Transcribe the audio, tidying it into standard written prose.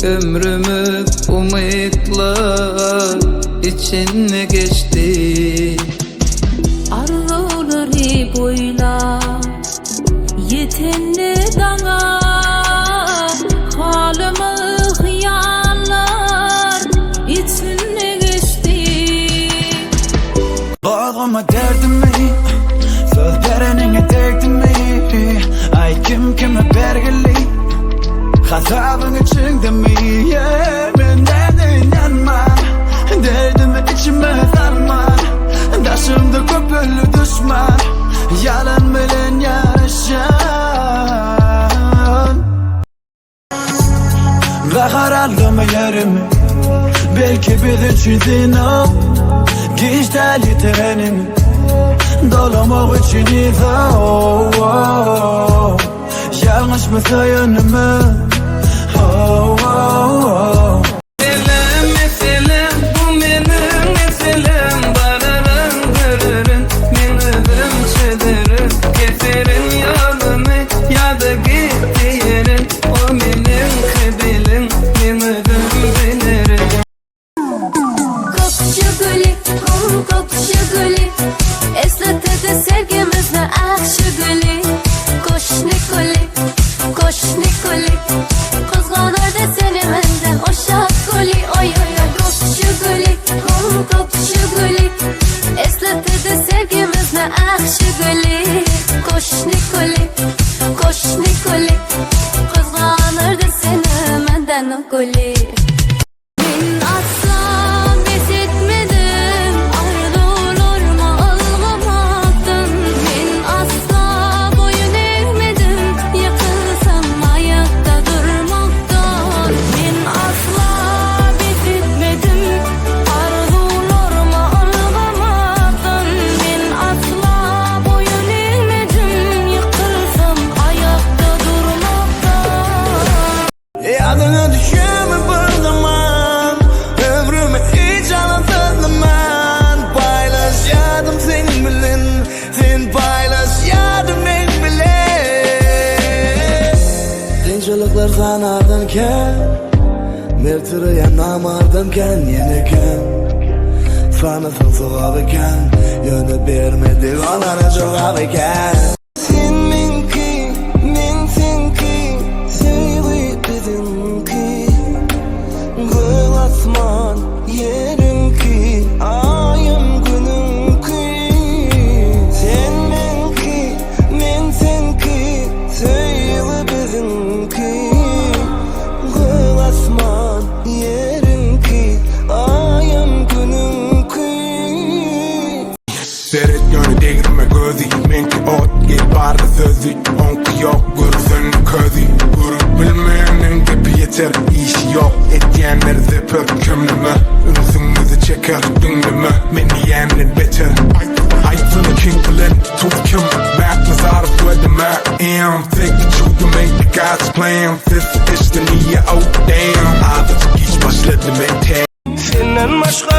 Ömrümüz umutlar içinde geçti. Arzuları boyla yetenli dana, halımı hıyarlar içinde geçti. Bağlama derdimi, söz verenine derdimi. Ay kim kime belgili, hatabın içinde mi? Benden inanma, derdimi içime sarma. Taşımda köpüllü düşman, yalan bilen yarışan. Ve kararlımı yerimi, belki bir içindin o. Geçteli trenimi, dolamak için izah. Yanlış mı sayınımı? Meselem, meselem, bu benim meselem. Bararım, görürüm, men özüm çödürüm. Keserim yolunu, ya da gitti yerin. O benim kıbilim, men özüm bilirim. Kokuşu gülü, kokuşu gülü, eslatırdı sevgimizni akşı gülü. Koşni gülü, koşni gülü, kızg'anardi seni mende o'sha gülü. Oy oy oy, kokuşu gülü, kokuşu gülü, eslatırdı sevgimizni akşı gülü. Koşni gülü, koşni gülü, kızg'anardi seni menden o gülü. Adını düşümü bir zaman, ömrümü hiç anlatılman. Paylaşadım sen bilin, sen paylaşadım ben bile. Kıyınçılıklar sanardınken, mertiriye namardınken yeneken. Sanasın soğab eken, yönü bermedi onlara çoğab eken. Sen minki, men senki, göl asman yerimki, ayım günümki. Sen menki, men senki, söyle bizimki. Göl asman yerimki, ayım günümki. Seret yönü değirme gözü, menki ot gel barda sözü. Onku yok, görürsün közü. Görüp bilmeyenin gibi yeter, işi yok. Etyenler zepper, kümleme. Ünsünüzü çeker, dünleme. Meni yemin beter. Ayfını kinklen, tut kim. Back nazarı ödeme. Am, think that you can make the God's plan. Fifth işte niye, oh damn. Ağzı geç başladı mekte. Senden başka